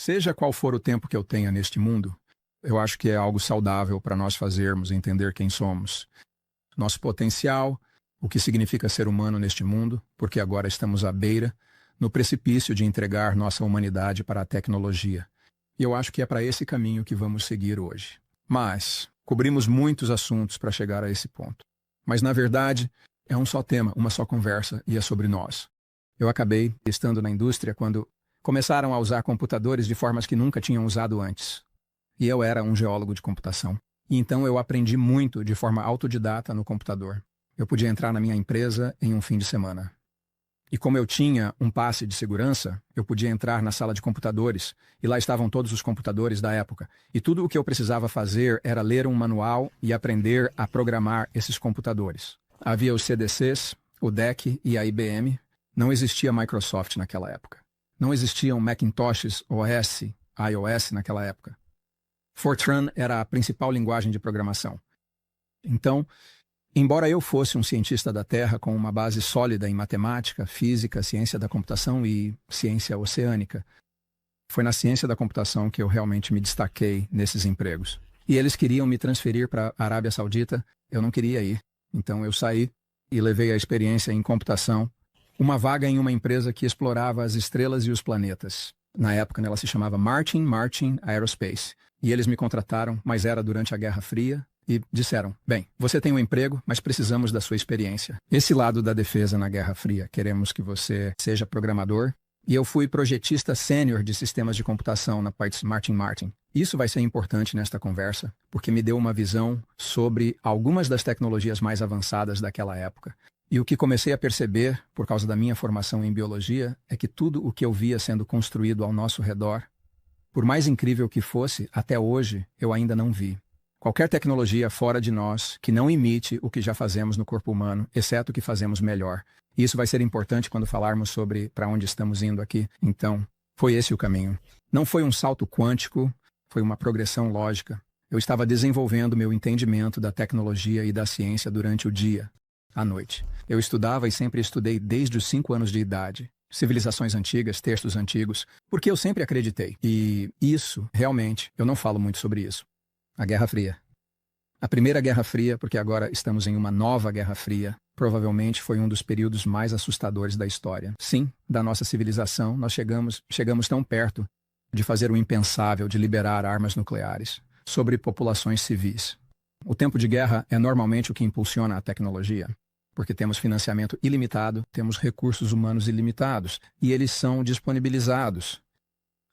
Seja qual for o tempo que eu tenha neste mundo, eu acho que é algo saudável para nós fazermos entender quem somos, nosso potencial, o que significa ser humano neste mundo, porque agora estamos à beira, no precipício de entregar nossa humanidade para a tecnologia. E eu acho que é para esse caminho que vamos seguir hoje. Mas cobrimos muitos assuntos para chegar a esse ponto. Mas, na verdade, é um só tema, uma só conversa, e é sobre nós. Eu acabei estando na indústria quando começaram a usar computadores de formas que nunca tinham usado antes. E eu era um geólogo de computação. E então eu aprendi muito de forma autodidata no computador. Eu podia entrar na minha empresa em um fim de semana. E como eu tinha um passe de segurança, eu podia entrar na sala de computadores, e lá estavam todos os computadores da época. E tudo o que eu precisava fazer era ler um manual e aprender a programar esses computadores. Havia os CDCs, o DEC e a IBM. Não existia Microsoft naquela época. Não existiam Macintoshes OS, iOS naquela época. Fortran era a principal linguagem de programação. Então, embora eu fosse um cientista da Terra com uma base sólida em matemática, física, ciência da computação e ciência oceânica, foi na ciência da computação que eu realmente me destaquei nesses empregos. E eles queriam me transferir para a Arábia Saudita, eu não queria ir. Então eu saí e levei a experiência em computação, uma vaga em uma empresa que explorava as estrelas e os planetas. Na época, ela se chamava Martin Aerospace. E eles me contrataram, mas era durante a Guerra Fria, e disseram, bem, você tem um emprego, mas precisamos da sua experiência. Esse lado da defesa na Guerra Fria, queremos que você seja programador. E eu fui projetista sênior de sistemas de computação na Martin. Isso vai ser importante nesta conversa, porque me deu uma visão sobre algumas das tecnologias mais avançadas daquela época. E o que comecei a perceber, por causa da minha formação em biologia, é que tudo o que eu via sendo construído ao nosso redor, por mais incrível que fosse, até hoje eu ainda não vi. Qualquer tecnologia fora de nós que não imite o que já fazemos no corpo humano, exceto o que fazemos melhor. E isso vai ser importante quando falarmos sobre para onde estamos indo aqui. Então, foi esse o caminho. Não foi um salto quântico, foi uma progressão lógica. Eu estava desenvolvendo meu entendimento da tecnologia e da ciência durante o dia, à noite. Eu estudava e sempre estudei desde os 5 anos de idade. Civilizações antigas, textos antigos, porque eu sempre acreditei. E isso, realmente, eu não falo muito sobre isso. A Guerra Fria. A primeira Guerra Fria, porque agora estamos em uma nova Guerra Fria, provavelmente foi um dos períodos mais assustadores da história. Sim, da nossa civilização, nós chegamos tão perto de fazer o impensável, de liberar armas nucleares sobre populações civis. O tempo de guerra é normalmente o que impulsiona a tecnologia, porque temos financiamento ilimitado, temos recursos humanos ilimitados, e eles são disponibilizados.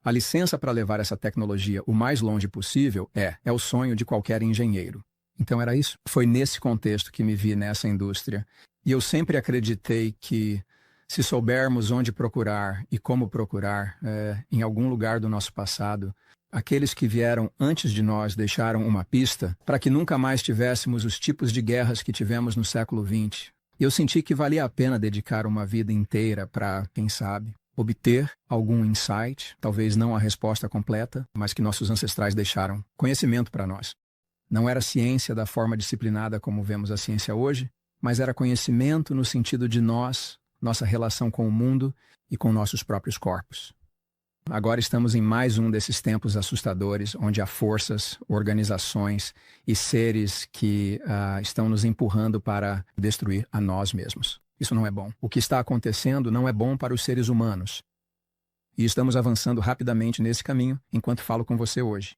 A licença para levar essa tecnologia o mais longe possível é o sonho de qualquer engenheiro. Então era isso. Foi nesse contexto que me vi nessa indústria. E eu sempre acreditei que, se soubermos onde procurar e como procurar, em algum lugar do nosso passado, aqueles que vieram antes de nós deixaram uma pista para que nunca mais tivéssemos os tipos de guerras que tivemos no século XX. E eu senti que valia a pena dedicar uma vida inteira para, quem sabe, obter algum insight, talvez não a resposta completa, mas que nossos ancestrais deixaram conhecimento para nós. Não era ciência da forma disciplinada como vemos a ciência hoje, mas era conhecimento no sentido de nós, nossa relação com o mundo e com nossos próprios corpos. Agora estamos em mais um desses tempos assustadores, onde há forças, organizações e seres que estão nos empurrando para destruir a nós mesmos. Isso não é bom. O que está acontecendo não é bom para os seres humanos. E estamos avançando rapidamente nesse caminho enquanto falo com você hoje.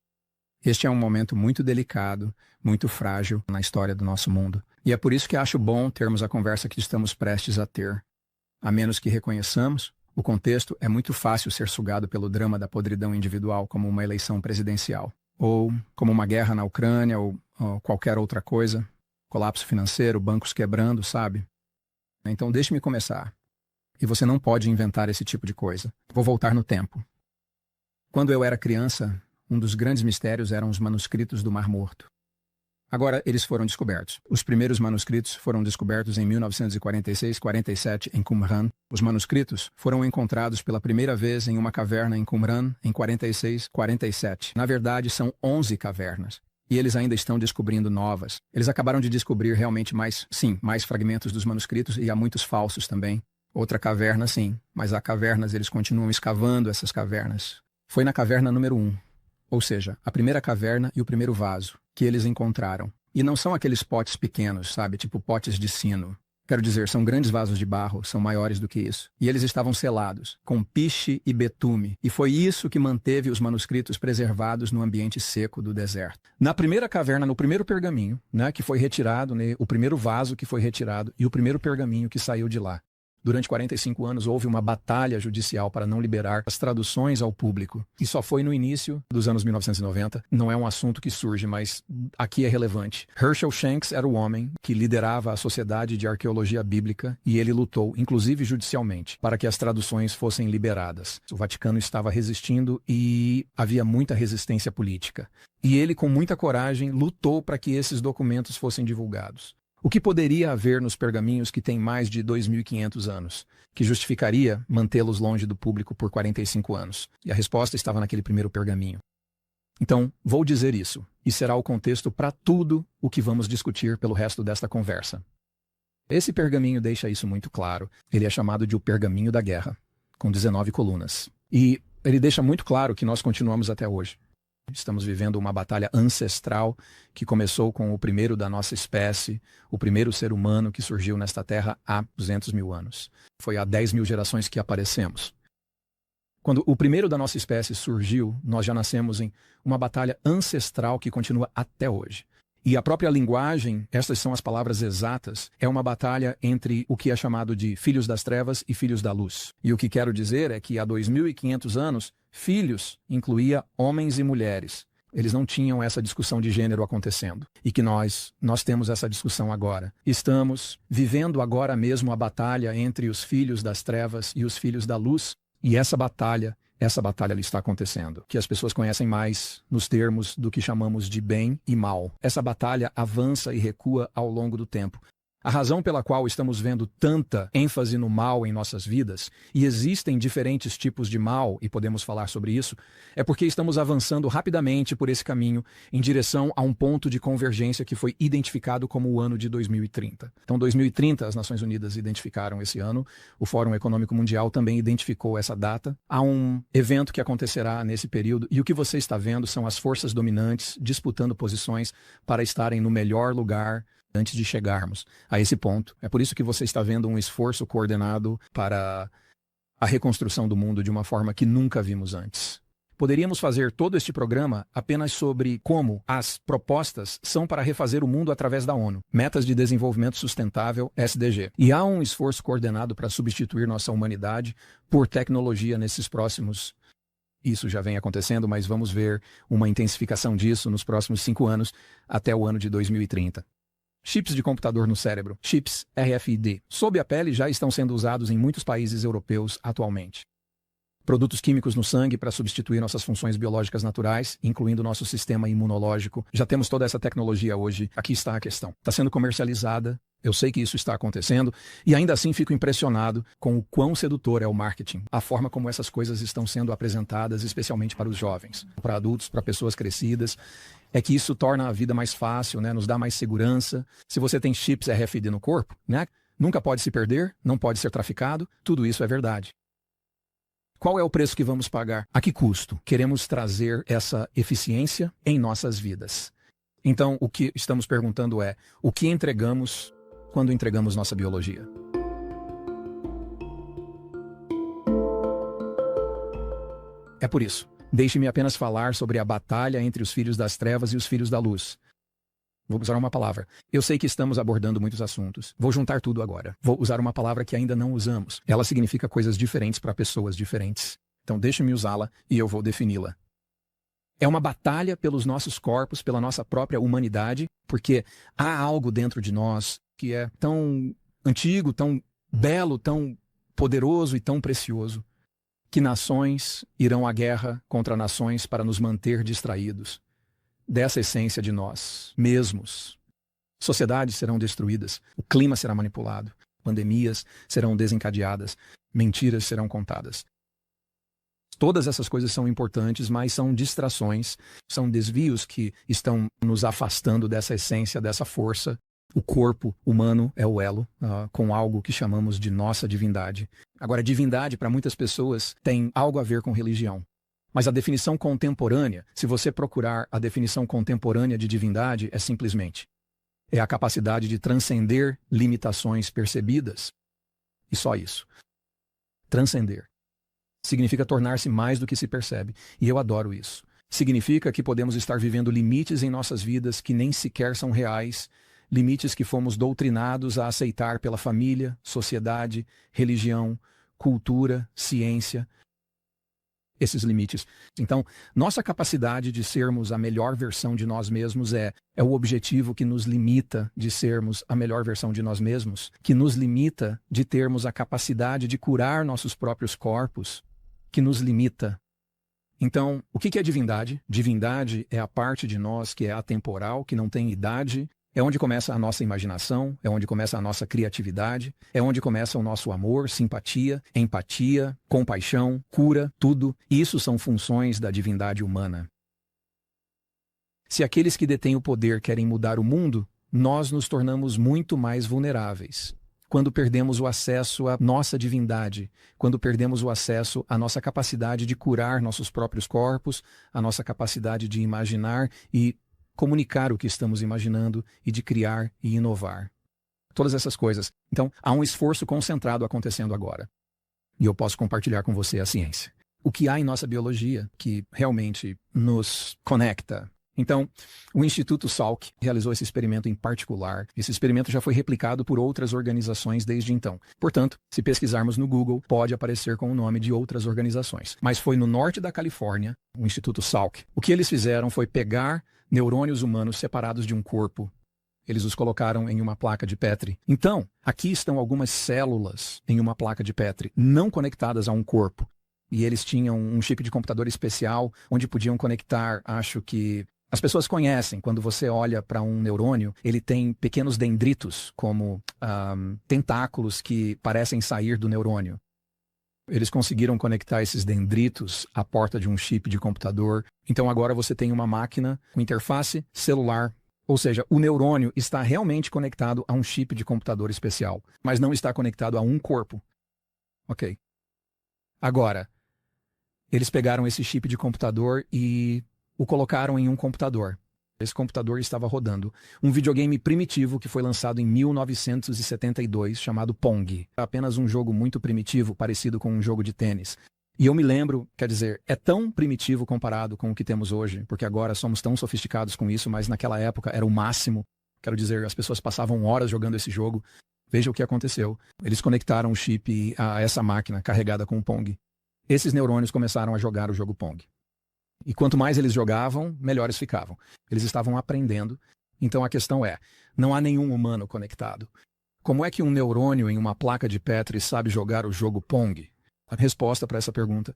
Este é um momento muito delicado, muito frágil na história do nosso mundo. E é por isso que acho bom termos a conversa que estamos prestes a ter. A menos que reconheçamos, o contexto é muito fácil ser sugado pelo drama da podridão individual como uma eleição presidencial. Ou como uma guerra na Ucrânia ou qualquer outra coisa. Colapso financeiro, bancos quebrando, sabe? Então deixe-me começar. E você não pode inventar esse tipo de coisa. Vou voltar no tempo. Quando eu era criança, um dos grandes mistérios eram os manuscritos do Mar Morto. Agora eles foram descobertos. Os primeiros manuscritos foram descobertos em 1946-47 em Qumran. Os manuscritos foram encontrados pela primeira vez em uma caverna em Qumran em 46-47. Na verdade, são 11 cavernas. E eles ainda estão descobrindo novas. Eles acabaram de descobrir realmente mais fragmentos dos manuscritos, e há muitos falsos também. Outra caverna, sim, mas há cavernas, eles continuam escavando essas cavernas. Foi na caverna número 1, ou seja, a primeira caverna e o primeiro vaso que eles encontraram. E não são aqueles potes pequenos, sabe? Tipo potes de sino. Quero dizer, são grandes vasos de barro, são maiores do que isso. E eles estavam selados, com piche e betume. E foi isso que manteve os manuscritos preservados no ambiente seco do deserto. Na primeira caverna, no primeiro pergaminho, né, que foi retirado, né, o primeiro vaso que foi retirado e o primeiro pergaminho que saiu de lá. Durante 45 anos houve uma batalha judicial para não liberar as traduções ao público. E só foi no início dos anos 1990. Não é um assunto que surge, mas aqui é relevante. Herschel Shanks era o homem que liderava a Sociedade de Arqueologia Bíblica e ele lutou, inclusive judicialmente, para que as traduções fossem liberadas. O Vaticano estava resistindo e havia muita resistência política. E ele, com muita coragem, lutou para que esses documentos fossem divulgados. O que poderia haver nos pergaminhos que têm mais de 2.500 anos, que justificaria mantê-los longe do público por 45 anos? E a resposta estava naquele primeiro pergaminho. Então, vou dizer isso, e será o contexto para tudo o que vamos discutir pelo resto desta conversa. Esse pergaminho deixa isso muito claro. Ele é chamado de o Pergaminho da Guerra, com 19 colunas. E ele deixa muito claro que nós continuamos até hoje. Estamos vivendo uma batalha ancestral que começou com o primeiro da nossa espécie, o primeiro ser humano que surgiu nesta terra há 200 mil anos. Foi há 10 mil gerações que aparecemos. Quando o primeiro da nossa espécie surgiu, nós já nascemos em uma batalha ancestral que continua até hoje. E a própria linguagem, estas são as palavras exatas, é uma batalha entre o que é chamado de filhos das trevas e filhos da luz. E o que quero dizer é que há 2.500 anos, filhos incluía homens e mulheres. Eles não tinham essa discussão de gênero acontecendo. E que nós temos essa discussão agora. Estamos vivendo agora mesmo a batalha entre os filhos das trevas e os filhos da luz. E essa batalha ali está acontecendo, que as pessoas conhecem mais nos termos do que chamamos de bem e mal. Essa batalha avança e recua ao longo do tempo. A razão pela qual estamos vendo tanta ênfase no mal em nossas vidas, e existem diferentes tipos de mal, e podemos falar sobre isso, é porque estamos avançando rapidamente por esse caminho em direção a um ponto de convergência que foi identificado como o ano de 2030. Então, 2030, as Nações Unidas identificaram esse ano, o Fórum Econômico Mundial também identificou essa data. Há um evento que acontecerá nesse período, e o que você está vendo são as forças dominantes disputando posições para estarem no melhor lugar antes de chegarmos a esse ponto. É por isso que você está vendo um esforço coordenado para a reconstrução do mundo de uma forma que nunca vimos antes. Poderíamos fazer todo este programa apenas sobre como as propostas são para refazer o mundo através da ONU, Metas de Desenvolvimento Sustentável, SDG. E há um esforço coordenado para substituir nossa humanidade por tecnologia nesses próximos. Isso já vem acontecendo, mas vamos ver uma intensificação disso nos próximos 5 anos, até o ano de 2030. Chips de computador no cérebro, chips RFID, sob a pele já estão sendo usados em muitos países europeus atualmente. Produtos químicos no sangue para substituir nossas funções biológicas naturais, incluindo nosso sistema imunológico. Já temos toda essa tecnologia hoje. Aqui está a questão. Está sendo comercializada. Eu sei que isso está acontecendo e ainda assim fico impressionado com o quão sedutor é o marketing. A forma como essas coisas estão sendo apresentadas, especialmente para os jovens, para adultos, para pessoas crescidas. É que isso torna a vida mais fácil, né? Nos dá mais segurança. Se você tem chips RFID no corpo, né? Nunca pode se perder, não pode ser traficado. Tudo isso é verdade. Qual é o preço que vamos pagar? A que custo? Queremos trazer essa eficiência em nossas vidas. Então, o que estamos perguntando é, o que entregamos quando entregamos nossa biologia? É por isso. Deixe-me apenas falar sobre a batalha entre os filhos das trevas e os filhos da luz. Vou usar uma palavra. Eu sei que estamos abordando muitos assuntos. Vou juntar tudo agora. Vou usar uma palavra que ainda não usamos. Ela significa coisas diferentes para pessoas diferentes. Então deixe-me usá-la e eu vou defini-la. É uma batalha pelos nossos corpos, pela nossa própria humanidade, porque há algo dentro de nós que é tão antigo, tão belo, tão poderoso e tão precioso, que nações irão à guerra contra nações para nos manter distraídos dessa essência de nós mesmos. Sociedades serão destruídas, o clima será manipulado, pandemias serão desencadeadas, mentiras serão contadas. Todas essas coisas são importantes, mas são distrações, são desvios que estão nos afastando dessa essência, dessa força. O corpo humano é o elo com algo que chamamos de nossa divindade. Agora, divindade, para muitas pessoas, tem algo a ver com religião. Mas a definição contemporânea, se você procurar a definição contemporânea de divindade, é simplesmente é a capacidade de transcender limitações percebidas. E só isso. Transcender. Significa tornar-se mais do que se percebe. E eu adoro isso. Significa que podemos estar vivendo limites em nossas vidas que nem sequer são reais, limites que fomos doutrinados a aceitar pela família, sociedade, religião, cultura, ciência. Esses limites. Então, nossa capacidade de sermos a melhor versão de nós mesmos é o objetivo que nos limita de sermos a melhor versão de nós mesmos, que nos limita de termos a capacidade de curar nossos próprios corpos, que nos limita. Então, o que é divindade? Divindade é a parte de nós que é atemporal, que não tem idade. É onde começa a nossa imaginação, é onde começa a nossa criatividade, é onde começa o nosso amor, simpatia, empatia, compaixão, cura, tudo. Isso são funções da divindade humana. Se aqueles que detêm o poder querem mudar o mundo, nós nos tornamos muito mais vulneráveis. Quando perdemos o acesso à nossa divindade, quando perdemos o acesso à nossa capacidade de curar nossos próprios corpos, à nossa capacidade de imaginar e comunicar o que estamos imaginando e de criar e inovar. Todas essas coisas. Então, há um esforço concentrado acontecendo agora. E eu posso compartilhar com você a ciência. O que há em nossa biologia que realmente nos conecta. Então, o Instituto Salk realizou esse experimento em particular. Esse experimento já foi replicado por outras organizações desde então. Portanto, se pesquisarmos no Google, pode aparecer com o nome de outras organizações. Mas foi no norte da Califórnia, o Instituto Salk. O que eles fizeram foi pegar neurônios humanos separados de um corpo. Eles os colocaram em uma placa de Petri. Então, aqui estão algumas células em uma placa de Petri, não conectadas a um corpo. E eles tinham um chip de computador especial, onde podiam conectar, acho que as pessoas conhecem, quando você olha para um neurônio, ele tem pequenos dendritos, como tentáculos que parecem sair do neurônio. Eles conseguiram conectar esses dendritos à porta de um chip de computador. Então agora você tem uma máquina com interface celular. Ou seja, o neurônio está realmente conectado a um chip de computador especial, mas não está conectado a um corpo. Ok. Agora, eles pegaram esse chip de computador e o colocaram em um computador. Esse computador estava rodando um videogame primitivo que foi lançado em 1972, chamado Pong. Apenas um jogo muito primitivo, parecido com um jogo de tênis. E eu me lembro, quer dizer, é tão primitivo comparado com o que temos hoje, porque agora somos tão sofisticados com isso, mas naquela época era o máximo. Quero dizer, as pessoas passavam horas jogando esse jogo. Veja o que aconteceu. Eles conectaram o chip a essa máquina carregada com o Pong. Esses neurônios começaram a jogar o jogo Pong. E quanto mais eles jogavam, melhores ficavam. Eles estavam aprendendo. Então a questão é, não há nenhum humano conectado. Como é que um neurônio em uma placa de Petri sabe jogar o jogo Pong? A resposta para essa pergunta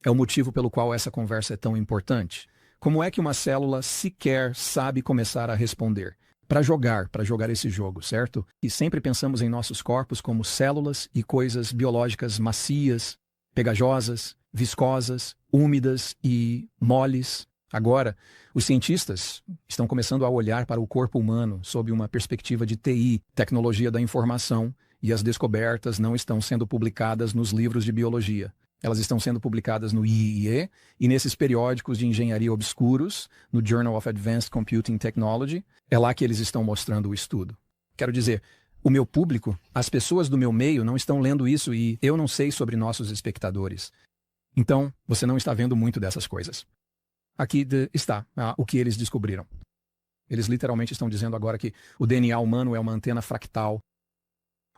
é o motivo pelo qual essa conversa é tão importante. Como é que uma célula sequer sabe começar a responder? Para jogar esse jogo, certo? E sempre pensamos em nossos corpos como células e coisas biológicas macias, pegajosas, viscosas, úmidas e moles. Agora, os cientistas estão começando a olhar para o corpo humano sob uma perspectiva de TI, tecnologia da informação, e as descobertas não estão sendo publicadas nos livros de biologia. Elas estão sendo publicadas no IEEE e nesses periódicos de engenharia obscuros, no Journal of Advanced Computing Technology. É lá que eles estão mostrando o estudo. Quero dizer, o meu público, as pessoas do meu meio não estão lendo isso e eu não sei sobre nossos espectadores. Então, você não está vendo muito dessas coisas. Aqui está o que eles descobriram. Eles literalmente estão dizendo agora que o DNA humano é uma antena fractal.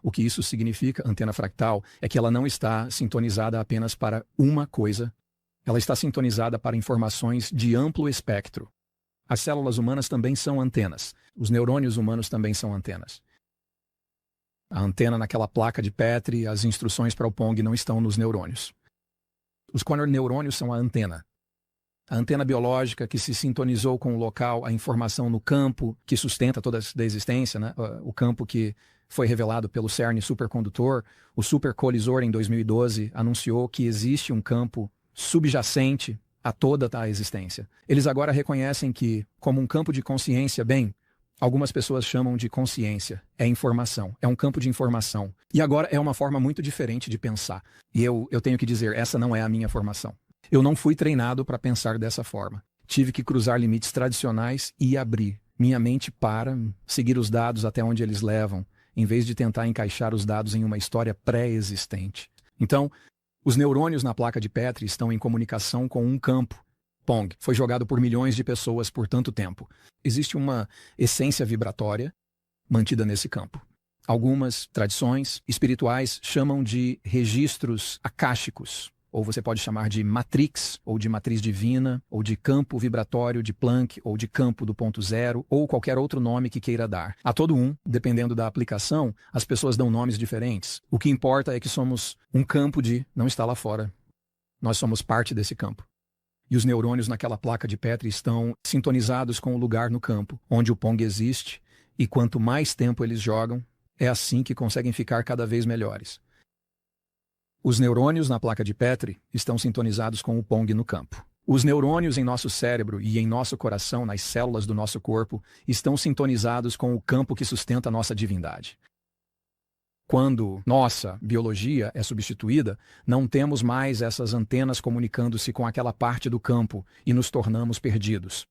O que isso significa, antena fractal, é que ela não está sintonizada apenas para uma coisa. Ela está sintonizada para informações de amplo espectro. As células humanas também são antenas. Os neurônios humanos também são antenas. A antena naquela placa de Petri, as instruções para o Pong não estão nos neurônios. Os neurônios são a antena. A antena biológica que se sintonizou com o local, a informação no campo que sustenta toda a existência, né? O campo que foi revelado pelo CERN supercondutor. O supercolisor, em 2012, anunciou que existe um campo subjacente a toda a existência. Eles agora reconhecem que, como um campo de consciência, bem, algumas pessoas chamam de consciência. É informação, é um campo de informação. E agora é uma forma muito diferente de pensar. E eu tenho que dizer, essa não é a minha formação. Eu não fui treinado para pensar dessa forma. Tive que cruzar limites tradicionais e abrir minha mente para seguir os dados até onde eles levam, em vez de tentar encaixar os dados em uma história pré-existente. Então, os neurônios na placa de Petri estão em comunicação com um campo. Pong foi jogado por milhões de pessoas por tanto tempo. Existe uma essência vibratória mantida nesse campo. Algumas tradições espirituais chamam de registros akáshicos, ou você pode chamar de matrix, ou de matriz divina, ou de campo vibratório de Planck, ou de campo do ponto zero, ou qualquer outro nome que queira dar. A todo um, dependendo da aplicação, as pessoas dão nomes diferentes. O que importa é que somos um campo de não está lá fora. Nós somos parte desse campo. E os neurônios naquela placa de Petri estão sintonizados com o lugar no campo, onde o Pong existe, e quanto mais tempo eles jogam, é assim que conseguem ficar cada vez melhores. Os neurônios na placa de Petri estão sintonizados com o Pong no campo. Os neurônios em nosso cérebro e em nosso coração, nas células do nosso corpo, estão sintonizados com o campo que sustenta nossa divindade. Quando nossa biologia é substituída, não temos mais essas antenas comunicando-se com aquela parte do campo e nos tornamos perdidos.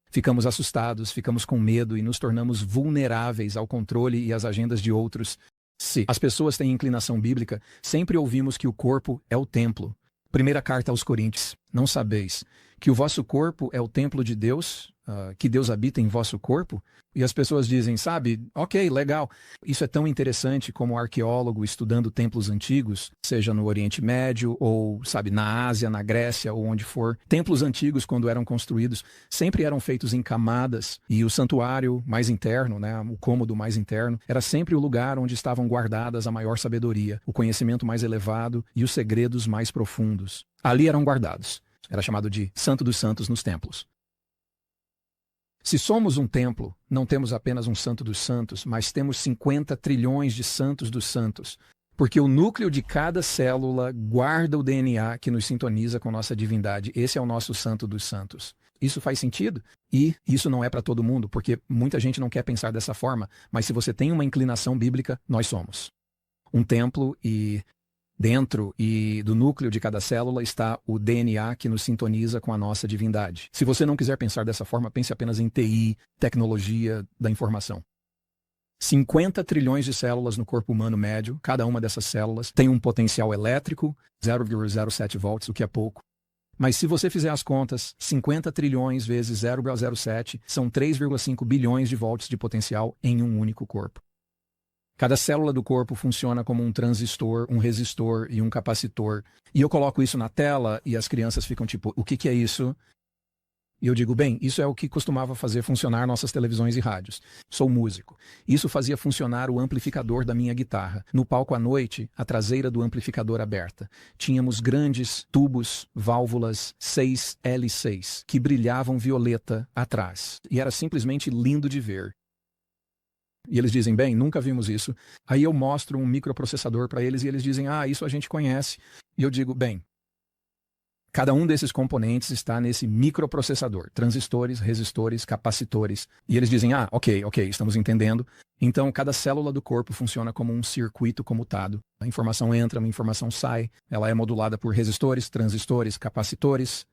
Ficamos assustados, ficamos com medo e nos tornamos vulneráveis ao controle e às agendas de outros. Se as pessoas têm inclinação bíblica, sempre ouvimos que o corpo é o templo. Primeira carta aos Coríntios. Não sabeis que o vosso corpo é o templo de Deus, que Deus habita em vosso corpo? E as pessoas dizem, sabe, ok, legal. Isso é tão interessante como arqueólogo estudando templos antigos, seja no Oriente Médio ou, sabe, na Ásia, na Grécia ou onde for. Templos antigos, quando eram construídos, sempre eram feitos em camadas e o santuário mais interno, né, o cômodo mais interno, era sempre o lugar onde estavam guardadas a maior sabedoria, o conhecimento mais elevado e os segredos mais profundos. Ali eram guardados. Era chamado de Santo dos Santos nos templos. Se somos um templo, não temos apenas um Santo dos Santos, mas temos 50 trilhões de Santos dos Santos, porque o núcleo de cada célula guarda o DNA que nos sintoniza com nossa divindade. Esse é o nosso Santo dos Santos. Isso faz sentido? E isso não é para todo mundo, porque muita gente não quer pensar dessa forma, mas se você tem uma inclinação bíblica, nós somos um templo e dentro e do núcleo de cada célula está o DNA que nos sintoniza com a nossa divindade. Se você não quiser pensar dessa forma, pense apenas em TI, tecnologia da informação. 50 trilhões de células no corpo humano médio, cada uma dessas células tem um potencial elétrico, 0,07 volts, o que é pouco. Mas se você fizer as contas, 50 trilhões vezes 0,07 são 3,5 bilhões de volts de potencial em um único corpo. Cada célula do corpo funciona como um transistor, um resistor e um capacitor. E eu coloco isso na tela e as crianças ficam tipo, o que é isso? E eu digo, bem, isso é o que costumava fazer funcionar nossas televisões e rádios. Sou músico. Isso fazia funcionar o amplificador da minha guitarra. No palco à noite, a traseira do amplificador aberta. Tínhamos grandes tubos, válvulas 6L6, que brilhavam violeta atrás. E era simplesmente lindo de ver. E eles dizem, bem, nunca vimos isso. Aí eu mostro um microprocessador para eles e eles dizem, isso a gente conhece. E eu digo, bem, cada um desses componentes está nesse microprocessador. Transistores, resistores, capacitores. E eles dizem, ok, estamos entendendo. Então, cada célula do corpo funciona como um circuito comutado. A informação entra, a informação sai. Ela é modulada por resistores, transistores, capacitores.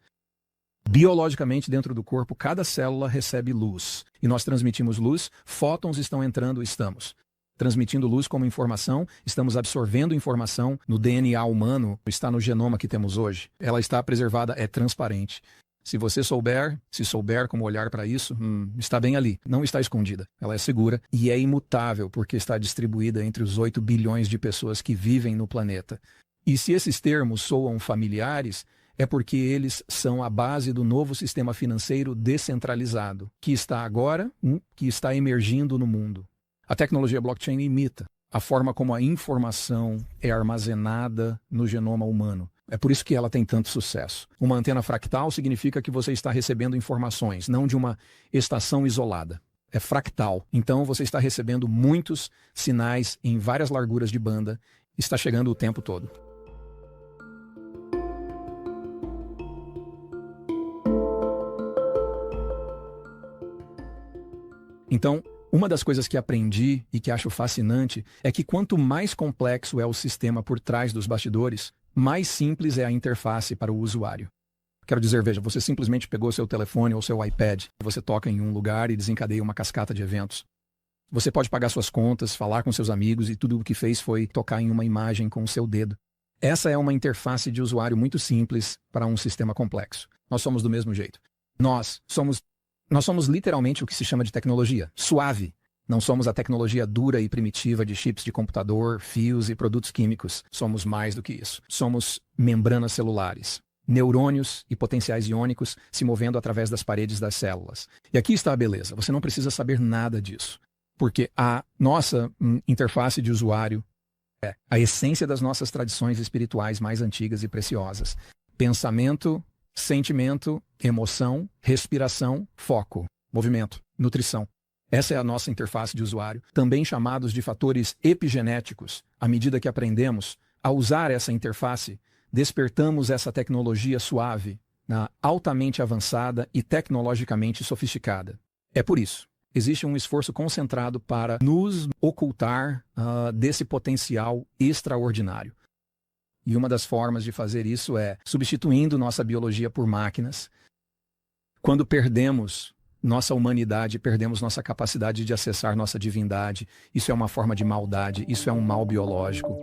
Biologicamente, dentro do corpo, cada célula recebe luz. E nós transmitimos luz, fótons estão entrando, estamos transmitindo luz como informação, estamos absorvendo informação no DNA humano, está no genoma que temos hoje. Ela está preservada, é transparente. Se você souber, se souber como olhar para isso, está bem ali, não está escondida. Ela é segura e é imutável, porque está distribuída entre os 8 bilhões de pessoas que vivem no planeta. E se esses termos soam familiares, é porque eles são a base do novo sistema financeiro descentralizado, que está agora, que está emergindo no mundo. A tecnologia blockchain imita a forma como a informação é armazenada no genoma humano. É por isso que ela tem tanto sucesso. Uma antena fractal significa que você está recebendo informações, não de uma estação isolada. É fractal. Então você está recebendo muitos sinais em várias larguras de banda. Está chegando o tempo todo. Então, uma das coisas que aprendi e que acho fascinante é que quanto mais complexo é o sistema por trás dos bastidores, mais simples é a interface para o usuário. Quero dizer, veja, você simplesmente pegou seu telefone ou seu iPad, você toca em um lugar e desencadeia uma cascata de eventos. Você pode pagar suas contas, falar com seus amigos e tudo o que fez foi tocar em uma imagem com o seu dedo. Essa é uma interface de usuário muito simples para um sistema complexo. Nós somos do mesmo jeito. Nós somos literalmente o que se chama de tecnologia suave. Não somos a tecnologia dura e primitiva de chips de computador, fios e produtos químicos. Somos mais do que isso. Somos membranas celulares, neurônios e potenciais iônicos se movendo através das paredes das células. E aqui está a beleza. Você não precisa saber nada disso, porque a nossa interface de usuário é a essência das nossas tradições espirituais mais antigas e preciosas. Pensamento, sentimento, emoção, respiração, foco, movimento, nutrição. Essa é a nossa interface de usuário, também chamados de fatores epigenéticos. À medida que aprendemos a usar essa interface, despertamos essa tecnologia suave, altamente avançada e tecnologicamente sofisticada. É por isso, existe um esforço concentrado para nos ocultar desse potencial extraordinário. E uma das formas de fazer isso é substituindo nossa biologia por máquinas. Quando perdemos nossa humanidade, perdemos nossa capacidade de acessar nossa divindade. Isso é uma forma de maldade, isso é um mal biológico.